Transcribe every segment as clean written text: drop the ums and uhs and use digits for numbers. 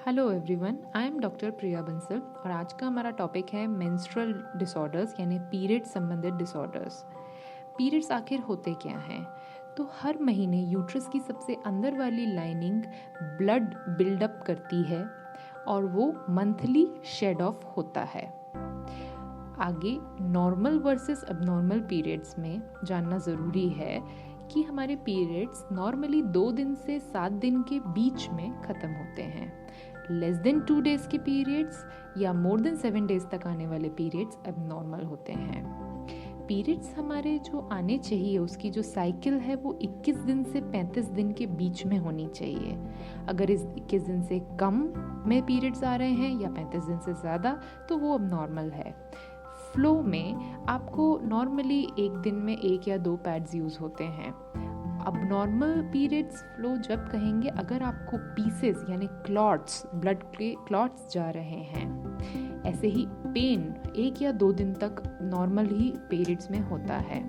Hello everyone, I am doctor Priya Bansal और आज का हमारा टॉपिक है मेंस्ट्रुअल डिसऑर्डर्स यानी पीरियड संबंधित डिसऑर्डर्स। पीरियड्स आखिर होते क्या हैं? तो हर महीने यूट्रस की सबसे अंदर वाली लाइनिंग ब्लड बिल्डअप करती है और वो मंथली शेड ऑफ होता है। आगे नॉर्मल वर्सेस अबनॉर्मल पीरियड्स में जानना ज़रूरी है कि हमारे पीरियड्स नॉर्मली 2 दिन से 7 दिन के बीच में ख़त्म होते हैं। लेस देन 2 डेज के पीरियड्स या मोर देन 7 डेज तक आने वाले पीरियड्स एबनॉर्मल होते हैं। पीरियड्स हमारे जो आने चाहिए उसकी जो साइकिल है वो 21 दिन से 35 दिन के बीच में होनी चाहिए। अगर इस 21 दिन से कम में पीरियड्स आ रहे हैं या 35 दिन से ज़्यादा तो वो एबनॉर्मल है। फ्लो में आपको नॉर्मली एक दिन में 1 या 2 पैड्स यूज़ होते हैं। अबनॉर्मल पीरियड्स फ्लो जब कहेंगे अगर आपको पीसेस यानी क्लॉट्स, ब्लड के क्लॉट्स जा रहे हैं। ऐसे ही पेन 1 या 2 दिन तक नॉर्मल ही पीरियड्स में होता है।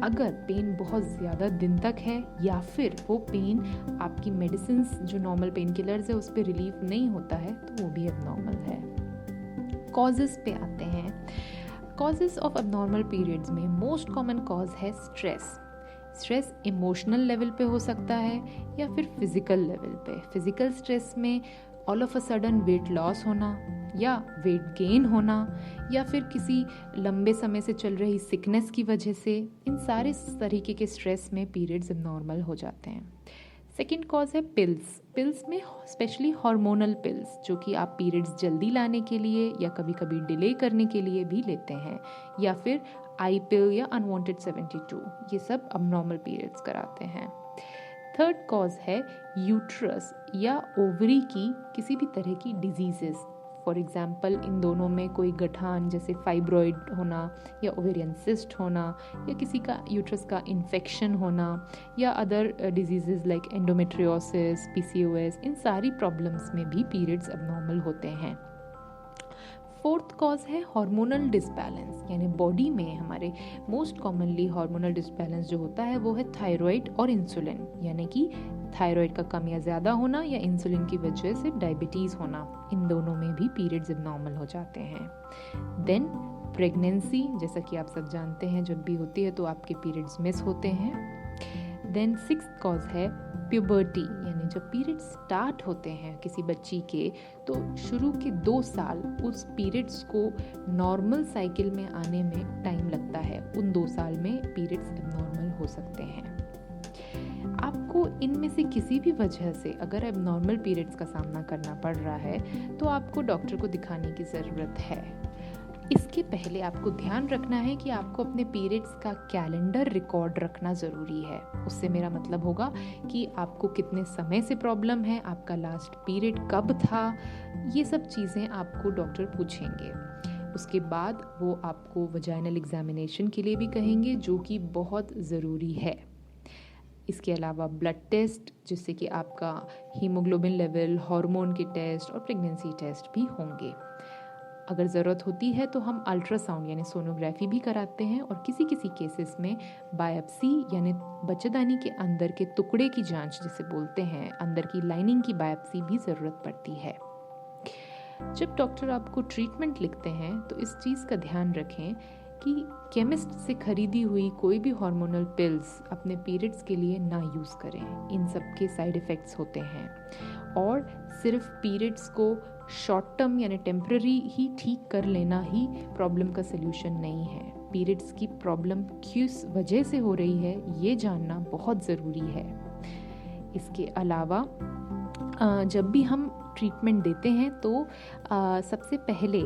अगर पेन बहुत ज़्यादा दिन तक है या फिर वो पेन आपकी मेडिसिन जो नॉर्मल पेन किलर्स है उस पर रिलीफ नहीं होता है तो वो भी एबनॉर्मल है। कॉजेस पे आते हैं। कॉजेस ऑफ अबनॉर्मल पीरियड्स में मोस्ट कॉमन कॉज है स्ट्रेस इमोशनल लेवल पे हो सकता है या फिर फिजिकल लेवल पे। फिजिकल स्ट्रेस में all of a sudden weight loss होना या वेट गेन होना या फिर किसी लंबे समय से चल रही सिकनेस की वजह से, इन सारे तरीके के स्ट्रेस में पीरियड्स एबनॉर्मल हो जाते हैं। सेकेंड कॉज है पिल्स में स्पेशली हार्मोनल पिल्स जो कि आप पीरियड्स जल्दी लाने के लिए या कभी कभी डिले करने के लिए भी लेते हैं, या फिर आई पिल या अनवांटेड 72, ये सब अबनॉर्मल पीरियड्स कराते हैं। थर्ड कॉज है यूट्रस या ओवरी की किसी भी तरह की डिजीजेस। फॉर एग्जाम्पल इन दोनों में कोई गठान जैसे फाइब्रॉइड होना या ओवेरियन सिस्ट होना या किसी का यूट्रस का इन्फेक्शन होना या other diseases like endometriosis, PCOS, इन सारी प्रॉब्लम्स में भी पीरियड्स अबनॉर्मल होते हैं। फोर्थ कॉज है हार्मोनल डिसबैलेंस, यानी बॉडी में हमारे मोस्ट कॉमनली हार्मोनल डिसबैलेंस जो होता है वो है थायराइड और इंसुलिन, यानी कि थायराइड का कम या ज़्यादा होना या इंसुलिन की वजह से डायबिटीज़ होना। इन दोनों में भी पीरियड्स एबनॉर्मल हो जाते हैं। देन प्रेगनेंसी, जैसा कि आप सब जानते हैं जब भी होती है तो आपके पीरियड्स मिस होते हैं। देन सिक्स्थ कॉज है प्यूबर्टी, यानी जब पीरियड्स स्टार्ट होते हैं किसी बच्ची के तो शुरू के 2 साल उस पीरियड्स को नॉर्मल साइकिल में आने में टाइम लगता है। उन 2 साल में पीरियड्स एबनॉर्मल हो सकते हैं। आपको इनमें से किसी भी वजह से अगर एबनॉर्मल पीरियड्स का सामना करना पड़ रहा है तो आपको डॉक्टर को दिखाने की ज़रूरत है। इसके पहले आपको ध्यान रखना है कि आपको अपने पीरियड्स का कैलेंडर रिकॉर्ड रखना ज़रूरी है। उससे मेरा मतलब होगा कि आपको कितने समय से प्रॉब्लम है, आपका लास्ट पीरियड कब था, ये सब चीज़ें आपको डॉक्टर पूछेंगे। उसके बाद वो आपको वजाइनल एग्जामिनेशन के लिए भी कहेंगे जो कि बहुत ज़रूरी है। इसके अलावा ब्लड टेस्ट जिससे कि आपका हीमोग्लोबिन लेवल, हार्मोन के टेस्ट और प्रेगनेंसी टेस्ट भी होंगे। अगर ज़रूरत होती है तो हम अल्ट्रासाउंड यानी सोनोग्राफी भी कराते हैं और किसी किसी केसेस में बायोप्सी यानी बच्चेदानी के अंदर के टुकड़े की जांच जिसे बोलते हैं, अंदर की लाइनिंग की बायोप्सी भी ज़रूरत पड़ती है। जब डॉक्टर आपको ट्रीटमेंट लिखते हैं तो इस चीज़ का ध्यान रखें कि केमिस्ट से खरीदी हुई कोई भी हार्मोनल पिल्स अपने पीरियड्स के लिए ना यूज़ करें। इन सब के साइड इफ़ेक्ट्स होते हैं और सिर्फ पीरियड्स को शॉर्ट टर्म यानी टेम्पररी ही ठीक कर लेना ही प्रॉब्लम का सल्यूशन नहीं है। पीरियड्स की प्रॉब्लम किस वजह से हो रही है ये जानना बहुत ज़रूरी है। इसके अलावा जब भी हम ट्रीटमेंट देते हैं तो सबसे पहले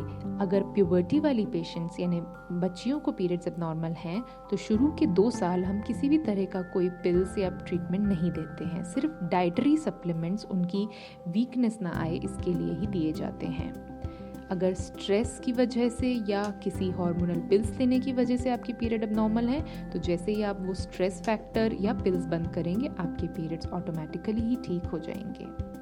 अगर प्यूबर्टी वाली पेशेंट्स यानी बच्चियों को पीरियड्स एबनॉर्मल हैं तो शुरू के 2 साल हम किसी भी तरह का कोई पिल्स या ट्रीटमेंट नहीं देते हैं। सिर्फ डाइटरी सप्लीमेंट्स उनकी वीकनेस ना आए इसके लिए ही दिए जाते हैं। अगर स्ट्रेस की वजह से या किसी हार्मोनल पिल्स लेने की वजह से आपकी पीरियड एबनॉर्मल है तो जैसे ही आप वो स्ट्रेस फैक्टर या पिल्स बंद करेंगे आपके पीरियड्स ऑटोमेटिकली ही ठीक हो जाएंगे।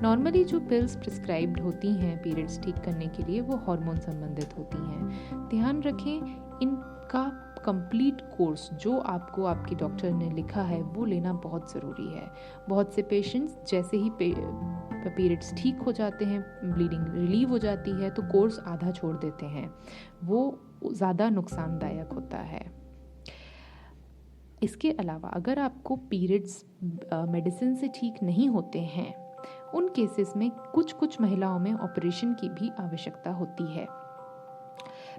नॉर्मली जो पिल्स प्रिस्क्राइब्ड होती हैं पीरियड्स ठीक करने के लिए वो हार्मोन संबंधित होती हैं। ध्यान रखें इनका कंप्लीट कोर्स जो आपको आपके डॉक्टर ने लिखा है वो लेना बहुत ज़रूरी है। बहुत से पेशेंट्स जैसे ही पीरियड्स ठीक हो जाते हैं, ब्लीडिंग रिलीव हो जाती है, तो कोर्स आधा छोड़ देते हैं, वो ज़्यादा नुकसानदायक होता है। इसके अलावा अगर आपको पीरियड्स मेडिसिन से ठीक नहीं होते हैं, उन केसेस में कुछ महिलाओं में ऑपरेशन की भी आवश्यकता होती है।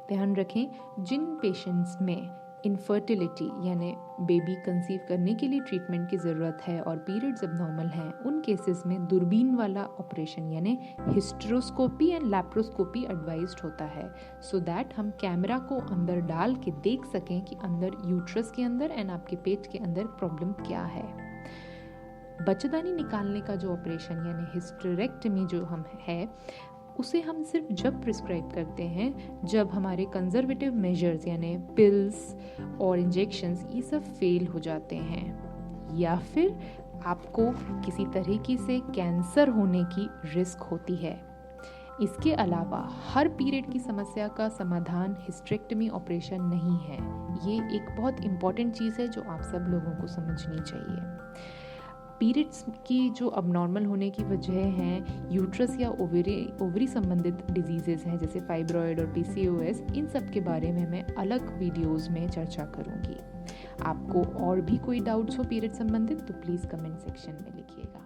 ध्यान रखें, जिन पेशेंट्स में इनफर्टिलिटी यानी बेबी कंसीव करने के लिए ट्रीटमेंट की ज़रूरत है और पीरियड्स अबनॉर्मल हैं, उन केसेस में दूरबीन वाला ऑपरेशन यानी हिस्टेरोस्कोपी एंड लैप्रोस्कोपी एडवाइज्ड होता है, सो दैट हम कैमरा को अंदर डाल के देख सकें कि अंदर यूट्रस के अंदर एंड आपके पेट के अंदर प्रॉब्लम क्या है। बच्चेदानी निकालने का जो ऑपरेशन यानी हिस्टेरेक्टमी जो हम है, उसे हम सिर्फ जब प्रिस्क्राइब करते हैं जब हमारे कंजर्वेटिव मेजर्स यानी पिल्स और इंजेक्शंस ये सब फेल हो जाते हैं, या फिर आपको किसी तरीके से कैंसर होने की रिस्क होती है। इसके अलावा हर पीरियड की समस्या का समाधान हिस्टेरेक्टमी ऑपरेशन नहीं है। ये एक बहुत इम्पॉर्टेंट चीज़ है जो आप सब लोगों को समझनी चाहिए। पीरियड्स की जो अबनॉर्मल होने की वजह हैं, यूट्रस या ओवरी संबंधित डिजीज़ेज़ हैं जैसे फाइब्रॉयड और PCOS, इन सब के बारे में मैं अलग वीडियोस में चर्चा करूँगी। आपको और भी कोई डाउट्स हो पीरियड संबंधित तो प्लीज़ कमेंट सेक्शन में लिखिएगा।